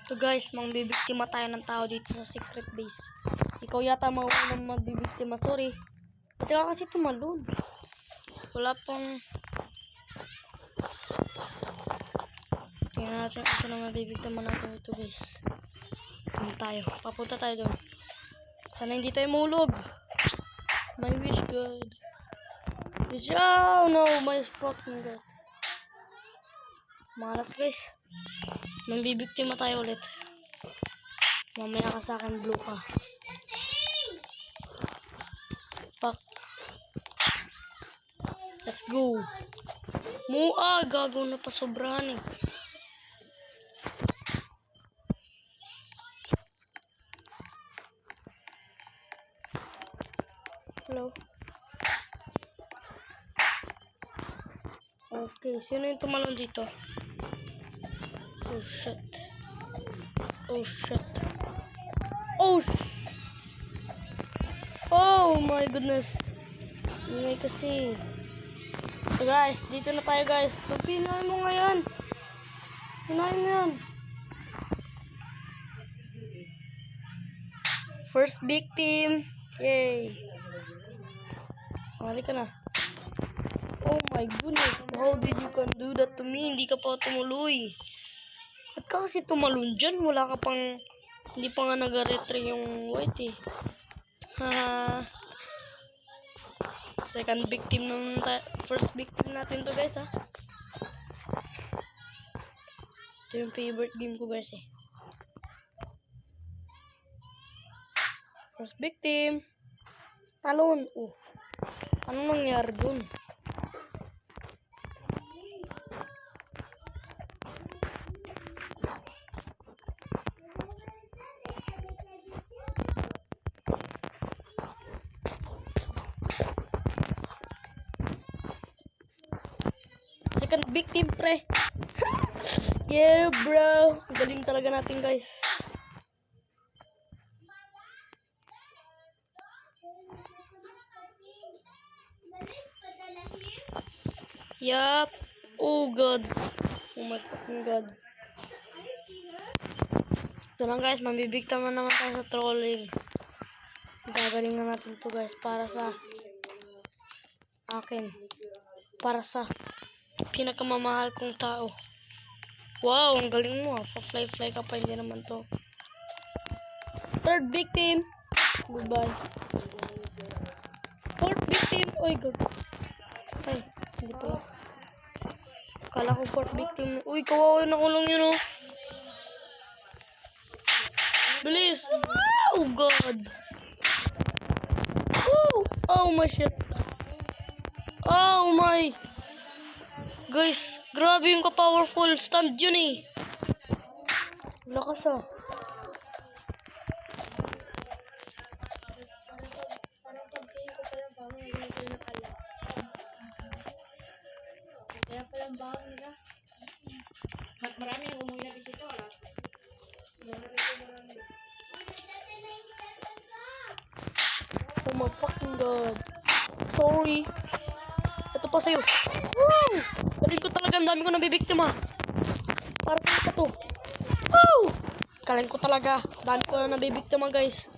So guys, mangbibiktima tayo ng tao dito sa secret base. Ikaw yata maunang magbibiktima. Sorry. Pati ka kasi tumalon. Wala pang... Tingnan natin kung saan na mabibiktima natin ito guys. Doon tayo. Papunta tayo doon. Sana hindi tayo mahulog. My wish God. Oh no, my fucking God. Malas guys. Mangbibiktima tayo ulit. Mamaya ka sa akin, blue ka. Fuck. Let's go. Gago na pa sobrahan eh. Hello. Okay, sino yung tumalon dito? Oh shit. Oh shit. Oh my goodness. Ingay kasi. So guys, dito na tayo guys. So pinahin mo ngayon. Pinahin mo yan. First victim. Yay. Halika na. Oh my goodness. How did you can do that to me? Hindi ka pa tumuloy. At ka kasi tumalun dyan. Wala ka pang... Hindi pa nga nag-retre yung white eh. Haha. Second victim ng... First victim natin to guys ha. Ito yung favorite game ko guys eh. First victim. Talon. Oh. Anong nangyari dun? Second victim pre. Yeah bro. Galing talaga natin guys. Yup. Oh god. Oh my fucking god. Ito lang guys, mambibiktima naman tayo sa trolling. Gagaling na natin to guys para sa akin. Para sa pinakamamahal kong tao. Wow, ang galing mo. Pa-fly-fly ka pa, hindi naman to. Third victim. Goodbye. Fourth victim. Oy, god. Ay, hindi pala. Kala ko fourth victim. Uy, kawawa na kulong yun, oh. Bilis. Oh, god. Oh, my shit. Oh, my. Guys, grabe yung ka-powerful. Stand yun, eh. Lakas, ah. Kaya palang bawang nila. Marami nang umuwi na dito, wala? Oh my fucking god. Sorry. Ito pa sa'yo. Woo! Galing ko talaga. Ang dami ko nabibiktima. Para sa'yo pa to. Woo! Galing ko talaga. Ang dami ko na nabibiktima guys.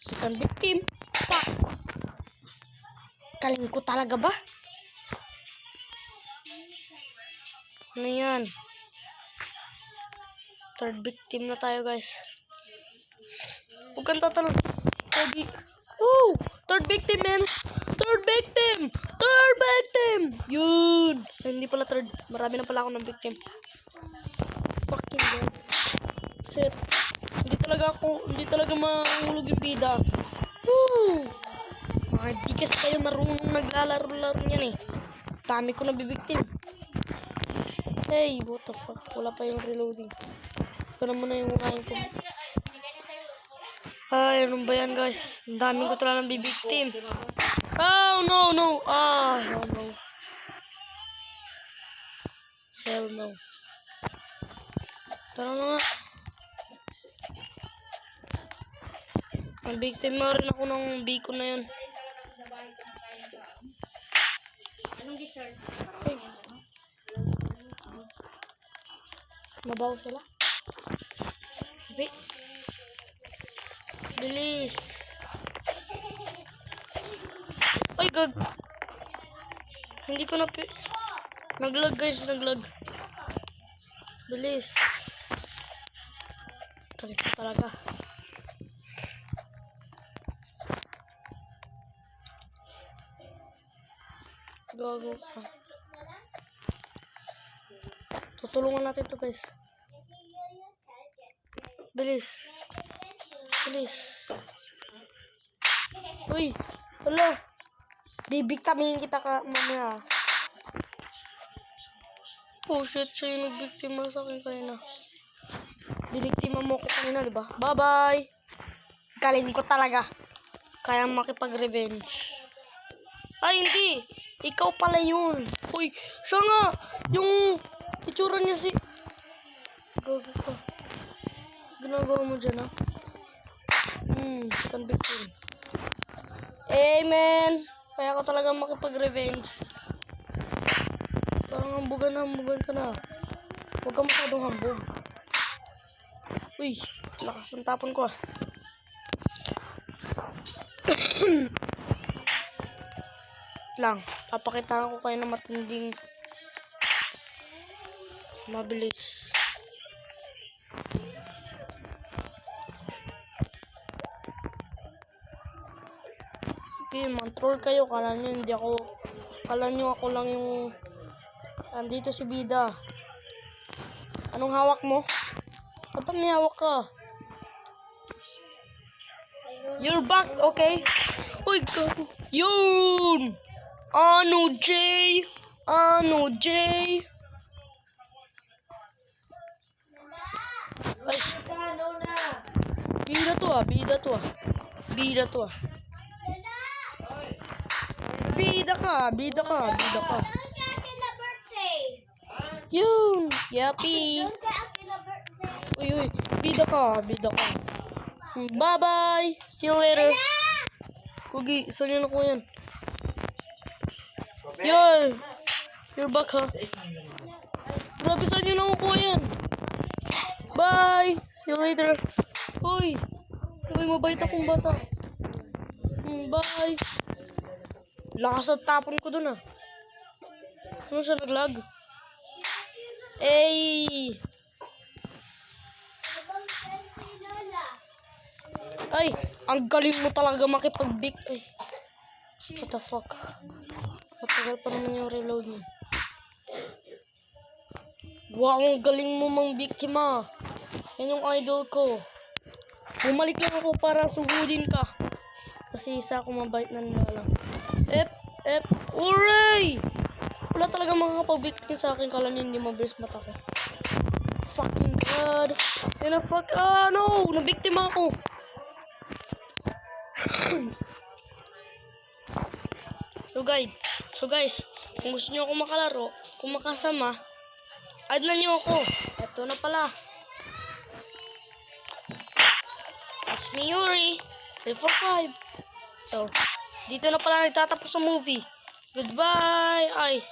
Second victim. Fuck. Galing ko talaga ba? Ano yan? Third victim na tayo guys. Huwag kang tatalon. Oh! Third victim man! Third victim! Third victim! Yun! Ay, hindi pala third. Marami na pala ako ng victim. Fucking god. Shit. Hindi talaga mahulog yung bida. Woo! Hindi kasi kayo marunong naglalaro-laro niyan eh. Dami ko nabibiktim. Hey, what the fuck? Wala pa yung reloading. Ito naman na yung unahin ko. Ay, ano ba yan guys? Ang dami ko talaga ng bibiktim. Oh, no, no. Ah, hell no. Hell no. Tara na nga. Ang victim na rin ako ng biko na yun. Anong dessert? Hey. Mabaw sila. Sabi. Bilis. Ay, gag. Hindi ko na naglag guys, naglag. Bilis. Galit ko talaga. Gago ka. Tutulungan natin to guys. Bilis. Bilis. Uy. Wala. Bibiktamin kita ka mamaya. Oh shit, siya yung nagbiktima sa akin kanina. Biniktima mo ko kanina, diba? Bye-bye! Galing ko talaga. Kaya makipag-revenge. Ay, hindi! Ikaw pala yun. Uy, siya nga! Yung itsura niya si... Gago ka. Ginagawa mo dyan, ha? Convicted. Amen! Kaya ko talaga makipag-revenge. Parang hambugan ka na. Huwag ka masyadong hambog. Uy, lakas ng tapon ko, lang, papakitaan ko kayo na matinding mabilis. Okay, man-troll kayo. Kala nyo ako lang yung andito si Bida. Anong hawak mo? Dapat may hawak ka. You're back, okay? Uy, gago. Yun! Ano, Jay? Ano, Jay? Ay. Bida to ah. Bida ka. Yun! Yappy! Uy, bida ka. Bye-bye! See you later! Kugi, saan yun ako yan? Yo! You're back, ha? Grabe, saan yun ako yan? Bye! See you later! Uy! Mabait akong bata. Bye! Lakas at tapon ko dun, ah. Ano siya naglag? Ay! Ay! Ang galing mo talaga makipag-big. Ay! What the fuck? Matagal pa naman yung reload mo. Wow, ang galing mo mang biktima. Yan yung idol ko. Bumalik lang ako para suhudin ka. Kasi isa ako mabait na nilalang. Hooray! Wala talaga makakapag-victim sa akin. Kala niyo hindi mabilis mata ko. Fucking god. No! Nabiktima ako. So guys, kung gusto niyo ako makalaro, kung makasama, add na niyo ako. Ito na pala. It's me, Yuri. 345. So, dito na pala nagtatapos ang movie. Goodbye! Ay!